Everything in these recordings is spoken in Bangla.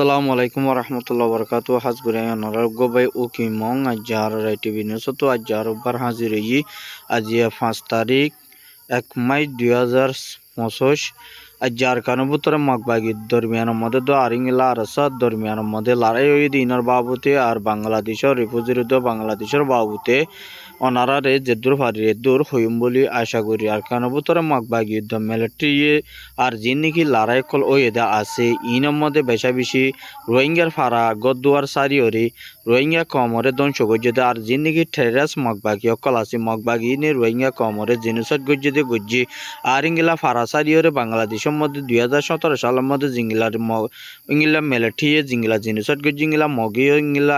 Assalamu alaikum warahmatullahi wabarakatuh. Hasburi anargo by Ukimong Ajar TV News to Ajar bar Haziri Ajia 5 তারিখ 1 মাই 2025 আজ্জার কানুবুতর মগবাগি দরমিয়ানের মধ্যে দো আরিংলা আরসাদ দরমিয়ানের মধ্যে লড়াই হয়ে দিনের বাবুতে আর বাংলাদেশের রিফিউজিরুদ্ধ বাংলাদেশের বাবুতে অনারারে জেদুর ফারিয়ে দূর হইম বলে আশা করি আর কানুবুতর মগবাগি যুদ্ধ মিলিটারি আর যিনি নাকি লড়াই কল ওয়েদা আছে ইনের মধ্যে বেশা বেশি রোহিঙ্গার ফারা গদুয়ার সারিয়রি রোহিঙ্গা কমরে ধ্বংস গজ্জে আর যিনি নাকি টেরাস মগবাগি অকল আছে মগবাগি নে রোহিঙ্গা কমরে জিনিসত গজ্জে গজ্জি আর ইংলা ফারা সারিয়রে বাংলাদেশের মধ্যে 2017 সালের মধ্যে ইংলা মিলিটারি জিংলা জিনিসত গজ্জি ইংলা মগিও ইংলা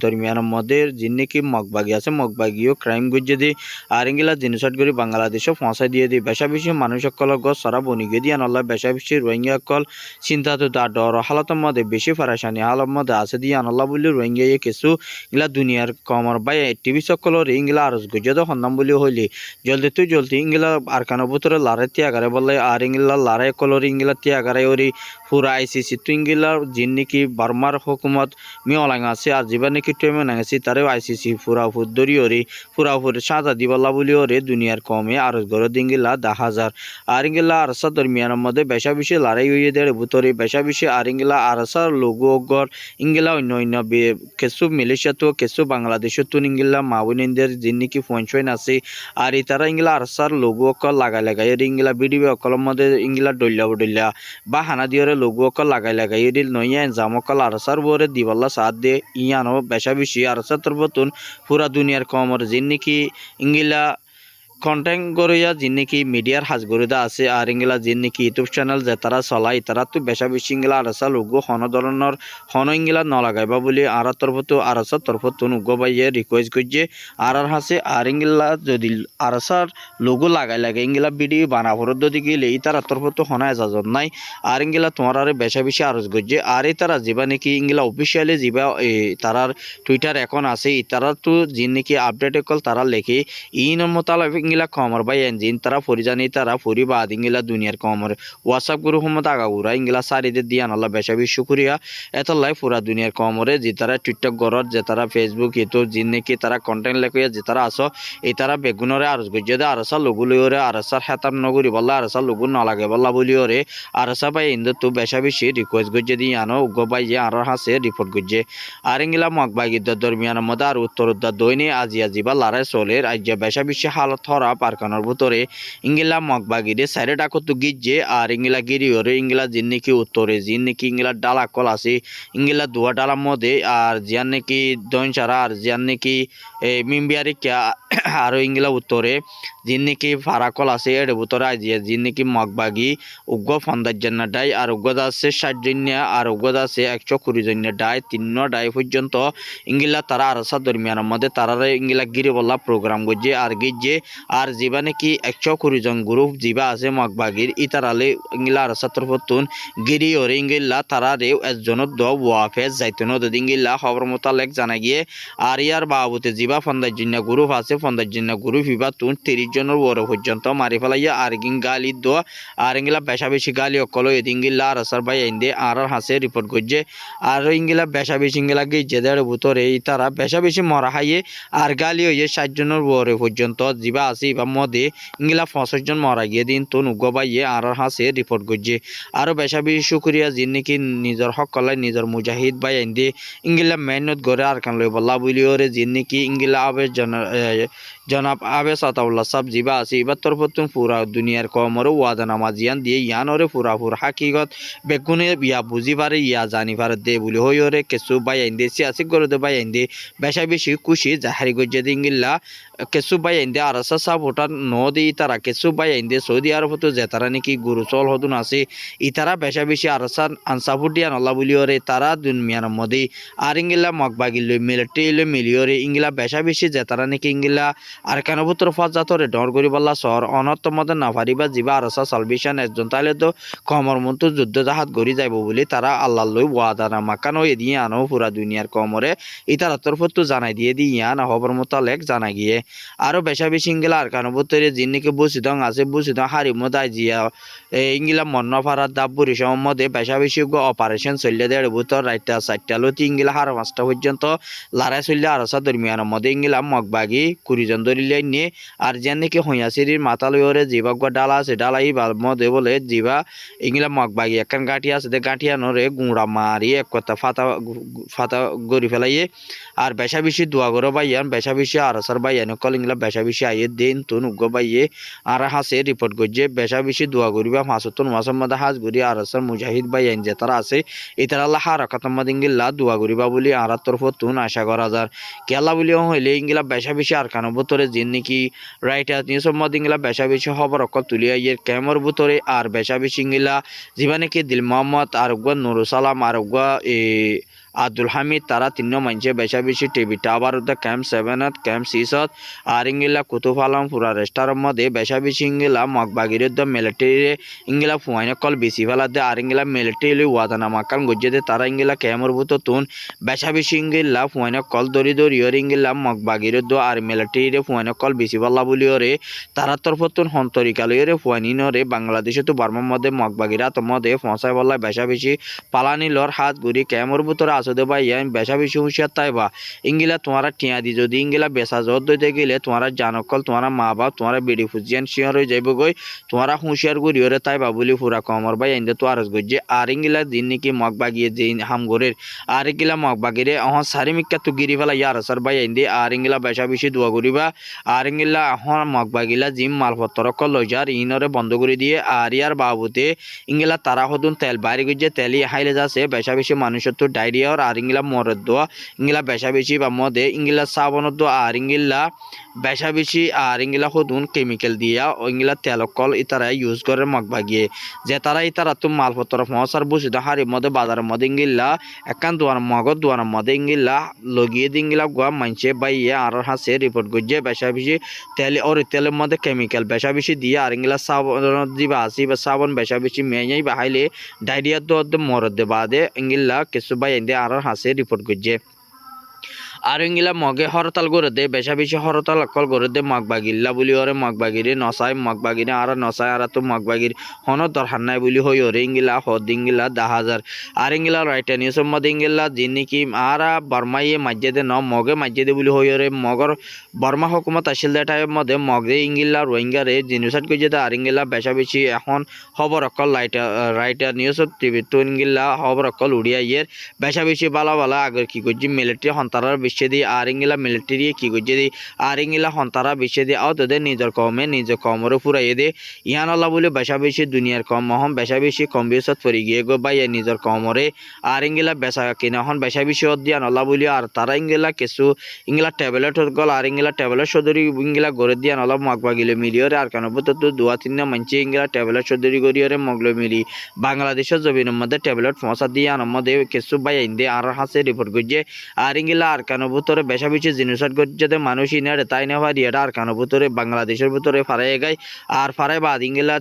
দরমিয়ানের মধ্যে যিনি নাকি মগবাগি আছে মগবাগিও ক্রাইম গজ্জে দি আর ইংলা জিনিসত গরি বাংলাদেশে পৌঁছাই দিয়ে দি বেশা বেশি মানুষ সকল গছ সারা বনিগে দিয়ে আনল্লা বেশা বেশি রোহিঙ্গা কল চিন্তা তো তার ডর হালতের মধ্যে বেশি ফারাসানি হালত মধ্যে আছে দিয়ে আনল্লা বলি রোহিঙ্গা কিছু ইংলা দুনিয়ার কমর বাই টিভি সকলের ইংলা আরজ গজ্জে তো সন্ধান বলি হইলি জলদি ইংলা আর কানো ভিতরে লড়াই ত্যাগারে বলে আর ইংলা লড়াই কলর ইংলা ত্যাগারে ওরি পুরা আইসিসি তো ইংলা যিনি নাকি বার্মার হুকুমত মিয়লাং আছে আর যেবা নাকি টেমে নাঙাছি তারেও আইসিসি পুরাপুর দরি ওরি পুরাপুর সাজা দিবল্লা বলি ওরে দুনিয়ার কমে আরজ গড় দিঙ্গিলা 10,000 আর ইংলা আরসা দরমিয়ানের মধ্যে বেশা বেশি লড়াই হইয়ে দেড় ভিতরে বেশা বেশি আর ইংলা আরসার লোগো গড় ইংলা অন্য কিছু মিলিশিয়া তো কিছু বাংলাদেশত তো ইংলা মাউনিনদের যিনি নাকি ফোন আছে আর তারা ইংলা আরসার লোগো অকল লাগাই ইংলা বিডিবি অকলের মধ্যে ইংলা ডল্লা বা হানা দিয়রে লোগো অকল লাগাই নইয়া জাম অকল আরসার বরে দিবাল্লা সাথ দিয়ে ইয়ানো বেশা বেশি আরসার তরফতুন পুরা দুনিয়ার কমর যিনি নাকি ইংলা কন্টেন্ট গড়িয়া যিনি নাকি মিডিয়ার হাজ গড়িদা আছে আর ইংলা যিনি নাকি ইউটিউব চ্যানেল যে তারা চলাই তারা তো বেশা বেশি ইংলা আরসা লোগো হন ধরনের হন ইংলা নলাগাইবা বলে আর তরফতো আরসার তরফতো উগবাইয়ে রিকোয়েস্ট করছে আর হাসে আর ইংলা যদি আরসার লোগো লাগাই ইংলা ভিডিও বানাবর যদি গেলে এই তারা তরফতো হনা এজাজত নাই আর ইংলা তোমার আর বেশা বেশি আরজ করছে আর এই তারা যাবা নাকি ইংলা অফিসিয়ালি যাবা তারার টুইটার এখন আছে তারা তো যিনি নাকি আপডেট কল তারা লেখে ইন মোতালেক ইংলা কমর বা এনজিন তারা ফরিজানি তারা ফরি বাদ ইংলা দুনিয়ার কমর হোয়াটসঅ্যাপ গ্রুপ মত আগাগুড়া ইংলা সারিদের দিয়ে আনাল্লা বেশা বেশি শুক্রিয়া এতলাই পুরা দুনিয়ার কমরে যে তারা টিকটক গড়ত যে তারা ফেসবুক ইউটিউব যিনি নাকি তারা কন্টেন্ট লেখিয়া যে তারা আসো এই তারা বেগুনরে আরজ গজ্জে দে আরসা লঘু লইরে আরসার হেতাম নগরি বললা আরসা লঘু নলাগে বললা বলিওরে আরসা বাই ইন্দু তো বেশা বেশি রিকোয়েস্ট গজ্জে দিয়ে আনো উগবাই যে আর হাসে রিপোর্ট গজ্জে আর ইংলা মগবাগিদ্দার দরমিয়ানের মধ্যে আর উত্তর দৈনি আজি বা লড়াই চলের আজ বেশা বেশি হালত হরা পারকানোর ভিতরে ইংলা মগবাগিরে সাইডে ডাকতো গিজে আর ইংলা গিরিওরে ইংলা যিনি নাকি উত্তরে যিনি নাকি ইংলা ডালা কল আছে ইংলা দুয়া ডালার মধ্যে আর জিয়ান নাকি দইনসারা আর জিয়ান নাকি মিম্বিয়ারি আর ইংলা উত্তরে যিনি নাকি ফারাকল আছে এর ভিতরে আজিয়া যিনি নাকি মগবাগি উগ্র 50 জন ডাই আর উগ্র আছে 60 জন আর উগ্র আছে 120 জন ডাই 3 ডাই পর্যন্ত ইংলা তারা আরসা দরমিয়ানের মধ্যে তারা ইংলা গিরি বলা প্রোগ্রাম গজে আর গিজে আর যেবা নাকি 120 জন গ্রুপ যেবা আছে মগবাগির ইতারালে ইংলা আরসা তরফতুন গিরি ওরে ইংলা তারা রেও একজনের দ ওয়াফেজ যাইতনো ইংলা খবর মোতালেক জানা গিয়ে আর ইয়ার বাবুতে যেবা 50 জন গ্রুপ আছে 50 জন গ্রুপ ইবা তুন 30 জনের বড় পর্যন্ত মারি ফেলাইয়া আর গালি দো আর ইংলা বেশা বেশি গালি অকল ইংলা আরসার ভাই আইন্দে আর হাসে রিপোর্ট করছে আর ইংলা বেশা বেশি ইংলা গিয়ে দেড় ভিতরে তারা বেশা বেশি মরা হাইয়ে আর গালি হইয়ে 60 জনের বড় পর্যন্ত যেবা আছে বা মধ্যে ইংলা 65 জন মারা গিয়ে দিন তো উগবাইয়ে আর হাসে রিপোর্ট করছে আরো বেশা বেশি শুক্রিয়া যিনি নাকি নিজের হকলাই নিজের মুজাহিদ ভাই আইন্দে ইংলা মেহনত করে আর কান লই বল্লা বলিওরে যিনি নাকি ইংলা আবে জনাব আবে সাতাউল্লাহ সাহেব জিবা আছে এবার তরফতুন পুরা দুনিয়ার কমর ওয়াদা নামাজিয়ান দিয়ে ইয়ানরে পুরাপুর হাকিগত বেগুনে ইয়া বুঝি পারে ইয়া জানি পারে দে বলি হইরে কিছু বাই আইন্দে সিয়াসি করে দে বাই আইন্দে বেশা বেশি খুশি জাহারি গজ্জে দিঙ্গিল্লা কিছু বাই আইন্দে আরসা সাহেব ওটা নদী তারা কিছু বাই আইন্দে সৌদি আরব যে তারা নাকি গুরুচল হদুন আছে ইতারা বেশা বেশি আরসা আনসাফুর দিয়ান আল্লাহ বলিওরে তারা দুনিয়ার মধ্যে আর ইংলা মগবাগিল মিলিটারি মিলিওরে ইংলা বেশা বেশি যে তারা নাকি ইংলা আর কেন পুত্র ফাজাতরে ডর করি বল্লা শহর অনর্থ মধ্যে না পারিবা যিবা আরসা সালভেশন একজন তাইলে তো কমর মতো যুদ্ধ জাহাজ গড়ি যাইব বলে তারা আল্লাহ লই ওয়াদানা মাকানো এদিয়ে আনো পুরা দুনিয়ার কমরে ইতারা তরফতো জানাই দিয়ে দি ইয়ান হবর মোতালেক জানা গিয়ে আরো বেশা বেশি ইংলা ইংলা আর কানো বুতরে জিন্নিকে বুসিদং আছে বুসিদং হারিমো দাই জিয়া ইংলা মন্ন ফারাত দাবুরি সম্মদে বেশা বেশি অপারেশন চললে দেড় বুতর রাইটা 4টা লতি ইংলা হার 5টা পর্যন্ত লড়াই চললে আরসা দরমিয়ানের মধ্যে ইংলা মগবাগি 20 জন ধরিলে নিয়ে আর যেন নাকি হইয়াশিরির মাথা লইরে জিবা ডালা আছে ডালাই মধ্যে বলে জিবা ইংলা মগবাগি একখান গাঁঠি আছে দে গাঁঠিয়ানোরে গুঁড়া মারি এক কথা ফাতা গড়ি ফেলাইয়ে আর বেশা বেশি দোয়া করো বাইয়ান বেশা বেশি আরসার বাইয়ান কল ইংলা বেশা বেশি আইয়ে দিন তুন উগ্র বাইয়ে আর হাসে রিপোর্ট করছে বেশা বেশি দোয়া করিবা মাসুতুন মাসের মধ্যে হাজ ঘুরি আরসার মুজাহিদ বাইয়ান যে তারা আছে এটার আল্লাহ হারাকাতার মধ্যে ইংলা দোয়া করিবা বলি আর তরফ তুন আশা করা যার কেলা বলি হইলে ইংলা বেশা বেশি আর কানো বোতরে জিন নাকি রাইটার নিউজের মধ্যে ইংলা বেশা বেশি খবর অকল তুলিয়া ইয়ের ক্যামর বোতরে আর বেশা বেশি ইংলা জীবনে কি দিল মোহাম্মদ আর নুরু সালাম আর আব্দুল হামিদ তারা 3 মানছে বেশা বেশি টিভি টাওয়ার ক্যাম্প 7 ক্যাম্প 6 আর ইংলা কুতুব আলম পুরা রেস্টারের মধ্যে বেশা বেশি ইংলা মগবাগির মিলিটারি ইংলা ফুয়াইনে কল বেশি ফেলাতে আর ইংলা মিলিটারি ওয়াদানা মাকান গজ্জে তারা ইংলা ক্যামর বুতো তুন বেশা বেশি ইংলা ফুয়াইনে কল দরি ইংলা মগবাগির আর মিলিটারি ফুয়াইনে কল বেশি ফেলা বলিওরে তারা তরফ তুন হন্তরিকালয়রে ফুয়াইনিনরে বাংলাদেশে তো বার্মার মধ্যে মগবাগিরা তো মধ্যে ফসাই বলা বেশা বেশি পালানি লর হাত গুড়ি ক্যামর বুতরে আসদে ভাই বেশা বেশি হুঁশিয়ার তাই বা ইংলা তোমারা টিয়া দি যদি ইংলা বেসা জত দইতে গেলে তোমারা জানকল তোমারা মা বাপ তোমারা বেড়ি ফুজিয়ান শিয়ার হয়ে যাইব গই তোমারা হুঁশিয়ার গুড়িওরে তাই বা বলি ফুরা কমর ভাই আইন্দে তো আরজ গজ্জে আর ইংলা দিন নাকি মগ বাগিয়ে যে হামগরের আর ইংলা মগ বাগিরে অহন সারি মিক্কা তো গিরি ফেলা ইয়ার আসার ভাই আইন্দে আর ইংলা বেশা বেশি দোয়া করিবা আর ইংলা অহন মগ বাগিলা জিম মালপত্র কল লইজার ইনরে বন্ধ করে দিয়ে আর ইয়ার বাবুতে ইংলা তারা হদুন তেল বাইরে গজ্জে তেলি হাইলে যাচ্ছে বেশা বেশি মানুষের তো ডায়রিয়া আর ইংলা মরের দোয়া ইংলা বেশা বেশি বা মদে ইংলা সাবনের দোয়া আর ইংলা বেশা বেশি আর ইংলা হদুন কেমিক্যাল দিয়া ইংলা তেলকল ইতারা ইউজ করে মগবাগিয়ে যে তারা ইতারা তো মালপত্র ফসার বসিত হারির মধ্যে বাজারের মধ্যে ইংলা একান দোয়ার মগর দোয়ার মধ্যে ইংলা লগিয়ে দিংলা গোয়া মানছে বাইয়ে আর হাসে রিপোর্ট করছে বেশা বেশি তেল ওর তেলের মধ্যে কেমিক্যাল বেশা বেশি দিয়ে আর ইংলা সাবন দিবা আসি বা সাবন বেশা বেশি মেয়ে বাহাইলে ডায়রিয়া তো মরদ দে বাদে ইংলা কিছু বাই আর হাসে রিপোর্ট করছে আর ইংলা মগে হরতাল করে দে বেশা বেশি হরতাল অকল করে দে মগবাগিল্লা বলি ওরে মগবাগিরে নসাই মগবাগিরে আর নসাই আর তো মগবাগির হন দরহার নাই বলি হই ওরে ইংলা হদ ইংলা 10,000 আর ইংলা রাইট নিউজের মধ্যে ইংলা যিনি নাকি আর বর্মাইয়ে মাজ্জেদে ন মগে মাজ্জেদে বলি হই ওরে মগর বর্মা হুকুমত আসিল দে টাইমের মধ্যে মগে ইংলা রোহিঙ্গারে জিনিসাট করে যেতে আর ইংলা বেশা বেশি এখন খবর অকল রাইটার নিউজ টিভি তো ইংলা খবর অকল উড়িয়া ইয়ের বেশা বেশি বালা বালা আগের কি করছি মিলিটারি হন্তারার বিশ্বে দিয়ে আর ইংলা মিলিটারি কি করছে দিয়ে আর ইংলা হন্তারা বিশ্বে দিয়ে আও তোদের নিজের কমে নিজের কমরে ফুরাইয়ে দে ইয়ান আল্লাহ বলে বেশা বেশি দুনিয়ার কম মহম বেশা বেশি কম বিশত পরি গিয়ে গো বাইয়া নিজের কমরে আর ইংলা বেচা কিনা হন বেশা বেশি দিয়ান আল্লাহ বলি আর তারা ইংলা কিছু ইংলা ট্যাবলেট গল আর ইংলা ট্যাবলেট সদরি ইংলা গড়ে দিয়ান আল্লাহ মগবা গিলে মিলিয়রে আর কেন তো 2-3 মানছে ইংলা ট্যাবলেট সদরি গড়িয়রে মগলো মিলি বাংলাদেশের জমিনের মধ্যে ট্যাবলেট ফসা দিয়ে আনার মধ্যে কিছু বাইয়া ইন্দে আর হাসে রিপোর্ট করছে আর ইংলা আর কেন ভিতরে বেশা বেশি জিনিসট করছে মানুষ ইনারে তাই না ভাই এটা আর কেন ভিতরে বাংলাদেশের ভিতরে ফারাই গায় আর ফারাই বাদ ইংলা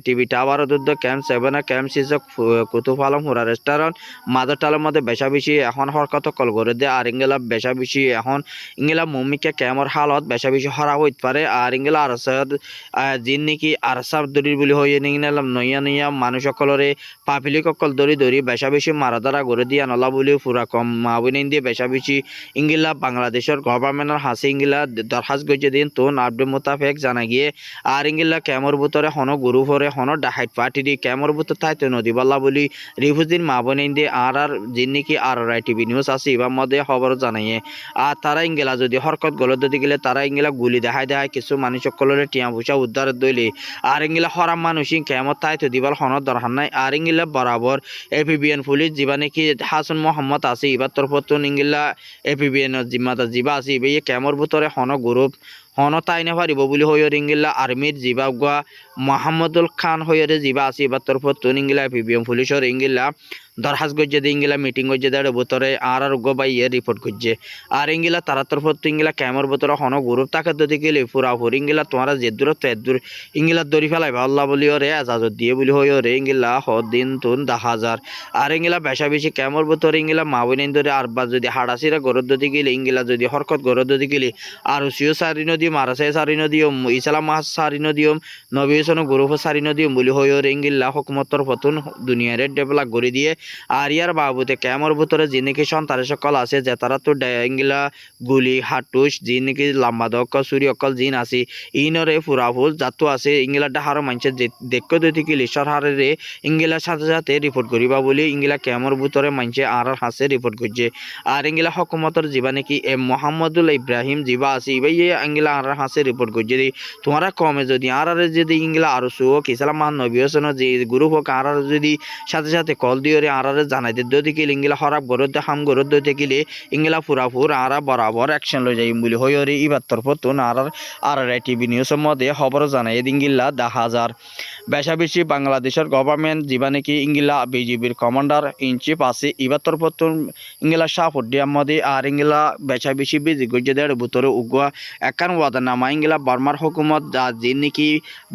টিভি টাওয়ার দুধ ক্যাম্প 7 ক্যাম্প 6 কুতুব আলম হুরা রেস্টুরেন্ট মাদার টালের মধ্যে বেশা বেশি এখন হরকত কল করে দে আর ইংলা বেশা বেশি এখন ইংলা মুমিকে ক্যামর হালত বেশা বেশি হরা হইতে পারে আর ইংলা আর জিন নাকি আর সাব দরি বলি হয়ে নিলাম নইয়া নইয়া মানুষ সকলরে পাপিলি ককল দরি বেশা বেশি মারাদারা করে দিয়া নলা বলি পুরা কম মাবিন দিয়ে বেশা বেশি ইংলা বাংলাদেশের গভর্নমেন্টের হাসি ইংলা দরখাস্ত করছে দিন তো আপডেট মোতাবেক জানা গিয়ে আর ইংলা ক্যামর ভিতরে হন গুরু ভরে হন ডাহাইট পার্টি ক্যামর ভিতর তাই তো নদী বল্লা বলি রিফুদ্দিন মাবনেন দিয়ে আর যিনি নাকি আর টিভি নিউজ আছে এবার মধ্যে খবর জানাইয়ে আর তারা ইংলা যদি হরকত গলত যদি গেলে তারা ইংলা গুলি দেখায় কিছু মানুষ সকলের টিয়া পয়সা উদ্ধার দইলে আর ইংলা হরাম মানুষ ক্যামর তাই তো দিবার হন দরকার নাই আর ইংলা বরাবর এপিবিএন পুলিশ যিবা নাকি হাসান মোহাম্মদ আছে এবার তরফতুন ইংলা এপিবিএন জিম্মাতা জিবা আছে এই ক্যামর ভিতরে হন গ্রুপ হন তাই না পারিব বলে হইর ইংলা আর্মির জিবা গুয়া মোহাম্মদুল খান হইরে জিবা আছে এবার তরফতুন ইংলা এপিবিএন পুলিশের ইংলা দরখাস্ত করছে দিয়ে ইংলা মিটিং করছে দেড় ভিতরে আর গো বাই রিপোর্ট করছে আর ইংলা তারা তরফত ইংলা ক্যামর ভিতরে হন গ্রুপ তাকে যদি গেলে পুরাপুরি ইংলা তোমার যে দূর তেদূর ইংলা দরি ফেলাইবা আল্লাহ বলি ওরে এজাজত দিয়ে বলি হই ওরে ইংলা দিন তুন 10,000 আর ইংলা বেশা বেশি ক্যামর ভিতরে ইংলা মাবিন ধরে আর বা যদি হাড়াসিরা গরদ যদি গেলে ইংলা যদি হরকত গরদ যদি গেলে আর সিও সারি নদী ইহুদি মারাসে সারিন দিয়ম ইসলাম মাস সারিন দিয়ম নবী হোসেন গ্রুপ সারিন দিয়ম বলি হইর ইঙ্গিল্লা হকুমতর ফতুন দুনিয়ারে ডেভেলপ করে দিয়ে আর ইয়ার বাবুতে ক্যামর ভিতরে যে নাকি সন্তান সকল আছে যে তারা তো ইঙ্গিলা গুলি হাটুস যে নাকি লাম্বা দক্ষ সূর্য অকল জিন আছে ইনরে ফুরাফুল জাতু আছে ইঙ্গিলা ডাহার মানুষের দেখতে দিতে গেলে সরহারে ইঙ্গিলা সাথে সাথে রিপোর্ট করিবা বলি ইঙ্গিলা ক্যামর ভিতরে মানুষে আর হাসে রিপোর্ট করছে আর ইঙ্গিলা হকুমতর জীবা নাকি মোহাম্মদুল ইব্রাহিম জীবা আছে ইবাই ইঙ্গিলা আর হাসে রিপোর্ট করছে তোমারা কমে যদি আর যদি ইঙ্গিলা আরো সুখ ইসলাম নবী হোসেন যে গ্রুপ হোক আর যদি সাথে সাথে কল দিয়ে আর জানাই দিতে গেলে ইঙ্গিলা হরাব গরত হাম গরত দিতে গেলে ইঙ্গিলা ফুরাফুর আর বরাবর অ্যাকশন লই যাই বলি হইরে ইবার তরফতুন আর টিভি নিউজের মধ্যে খবর জানাই ইঙ্গিলা 10,000 বেশা বেশি বাংলাদেশের গভর্নমেন্ট জীবা নাকি ইঙ্গিলা বিজিবির কমান্ডার ইন চিফ আছে ইবার তরফতুন ইঙ্গিলা সাফুডিয়ার মধ্যে আর ইঙ্গিলা বেশা বেশি বিজি গজ্জেদের ভিতরে উগুয়া একান ওয়াদা নামা ইঙ্গিলা বার্মার হুকুমত যা যে নাকি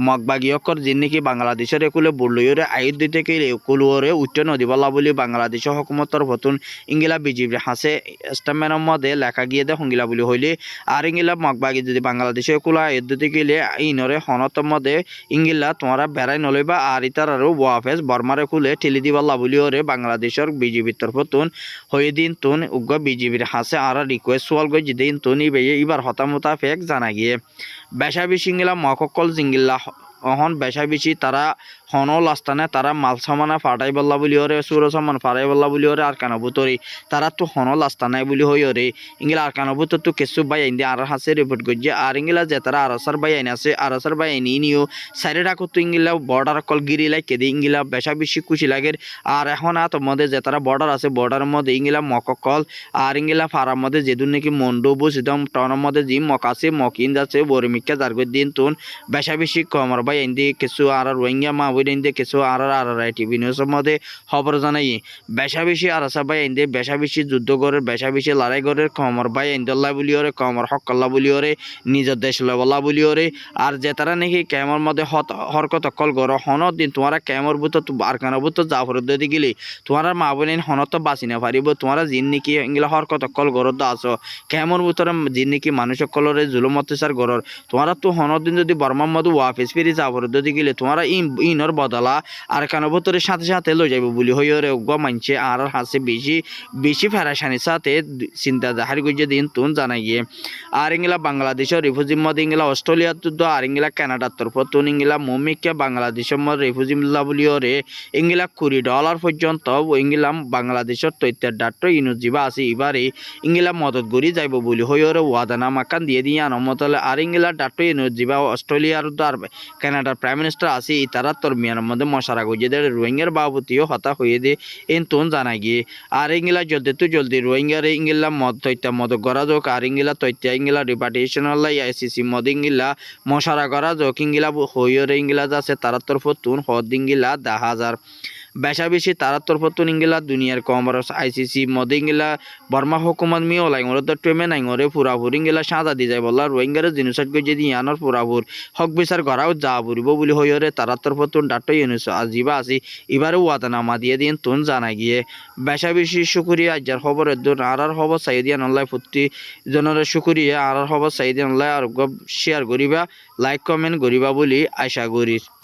মগবাগিয়কর যে নাকি বাংলাদেশের একুলে বুলইরে আয়ুধ দিতে গেলে কুলুরে উচ্চ নদীবালা বলি বাংলাদেশের হুকুমতর ফতুন ইঙ্গিলা বিজিবি হাসে স্টামেনের মধ্যে লেখা গিয়ে দে হঙ্গিলা বলি হইলে আর ইঙ্গিলা মগবাগি যদি বাংলাদেশের কুলা আয়ুধ দিতে গেলে ইনরে হনতর মধ্যে ইঙ্গিলা তোমরা বেড়াই নলইবা আর ইতার আর ওয়াফেস বর্মারে খুলে ঠেলি দিবাল্লা বলি ওরে বাংলাদেশের বিজিবির তরফতুন হয়ে দিন তুন উগ্র বিজিবির হাসে আর রিকোয়েস্ট সোয়াল গই দিন তুন ইবার হতামতা ফেক জানা গিয়ে বেশা বেশি ইঙ্গিলা মককল জিঙ্গিল্লা অহন বেশা বেশি তারা হনল আস্তানে তারা মাল সামানা ফাটাই বল্লা বলি ওরে সুর সামান ফাটাই বল্লা বলি ওরে আর কানবুতরি তারা তো হনল আস্তানাই বলি হই ওরে ইঙ্গিলা আর কানবুতর তো কেসু বাই আইন দিয়ে আর হাসে রিপোর্ট করছে আর ইঙ্গিলা যে তারা আরসার বাই আইন আছে আরসার বাই আইন নিও সাইডে রাখো তো ইঙ্গিলা বর্ডার কল গিরি লাই কেদে ইঙ্গিলা বেশা বেশি খুশি লাগে আর এখন আর মধ্যে যে তারা বর্ডার আছে বর্ডারের মধ্যে ইঙ্গিলা মককল আর ইঙ্গিলা ফারার মধ্যে যেদুন নাকি মন্ডবু সিদম টনের মধ্যে জি মক আছে মকিন যাচ্ছে বরিমিকা যারগো দিন তুন বেশা বেশি কমর বাই আইন দিয়ে কিছু আর রোহিঙ্গা মা বই দিয়ে কিছু আর টিভি নিউজের মধ্যে খবর জানাই বেশা বেশি আরাসা বাই আইন দিয়ে বেশা বেশি যুদ্ধ করে বেশা বেশি লড়াই করে কমর বাই আইন্দল্লা বলি ওরে কমর হকল্লা বলি ওরে নিজের দেশ লবল্লা বলি ওরে আর যে তারা নাকি ক্যামর মধ্যে হরকত অকল গর হনত দিন তোমারা ক্যামর বুত আর কান বুত যা ফরত দিয়ে গেলে তোমার মা বোন হনত বাঁচি না পারিব তোমারা জিন নাকি এগুলা হরকত অকল গরত আছো ক্যামর ভিতরে জিন নাকি মানুষ সকলরে জুলুম অত্যাচার গরর তোমারা তো হনত দিন যদি বর্মার মধ্যে ওয়াফিস ফিরে যা ফরত দিয়ে গেলে তোমারা ইনর বদলা আর কান ভিতরে সাথে সাথে লই যাইব বলি হইরে গ মানছে আর হাসে বেশি বেশি ফেরাসানির সাথে চিন্তা জাহার গুজে দিন তুন জানাই গিয়ে আর ইংলা বাংলাদেশের রিফিউজির মধ্যে ইংলা অস্ট্রেলিয়ার তো আর ইংলা কানাডার তরফ তুন ইংলা মমিকা বাংলাদেশের মধ্যে রিফিউজি মিল্লা বলি ওরে ইংলা $20 পর্যন্ত ইংলা বাংলাদেশের তৈত্যের ডাক্তার ইনুজিবা আছে এবারে ইংলা মদত করি যাইব বলি হইরে ওয়াদানামা কান দিয়ে দিয়ে আনমতলে আর ইংলা ডাক্তার ইনুজিবা অস্ট্রেলিয়ার আর কানাডার প্রাইম মিনিস্টার আছে তারা তোর মিয়ার মধ্যে মশারা গজিদের রোহিঙ্গার বাবতিও হতা হয়ে দে এন তোন জানা গিয়ে আর ইংলা জলদি রোহিঙ্গার ইংলা মদ তৈত্যা মদ করা যোগ আর ইংলা তৈত্যা ইংলা রিপার্টেশনাল আইসিসি মদ ইংলা মশারা করা যোগ ইংলা হইরে ইংলা আছে তারা তরফ তুন হদ ইংলা 10,000 বেশা বেশি তারা তরফতুন ইংলা দুনিয়ার কমরস আইসিসি মদ ইংলা বর্মা হুকুমত মিও লাইঙর ট্রেমে নাইঙরে পুরাপুর ইংলা সাজা দি যায় বললা রোহিঙ্গার জিনিসত গই যদি ইয়ানোর পুরাপুর হক বিচার করাও যা বুড়িব বলি হইরে তারা তরফতুন ডাক্তার ইউনুস আজিবা আসি এবারে ওয়াদানামা দিয়ে দিন তুন জানা গিয়ে বেশা বেশি শুকুরিয়া আজার খবরের দূর আর খবর সাইদিয়ান অনলাই প্রতি জনের শুকুরিয়া আর খবর সাইদিয়ান অনলাই আর শেয়ার করিবা লাইক কমেন্ট করিবা বলি আশা করি।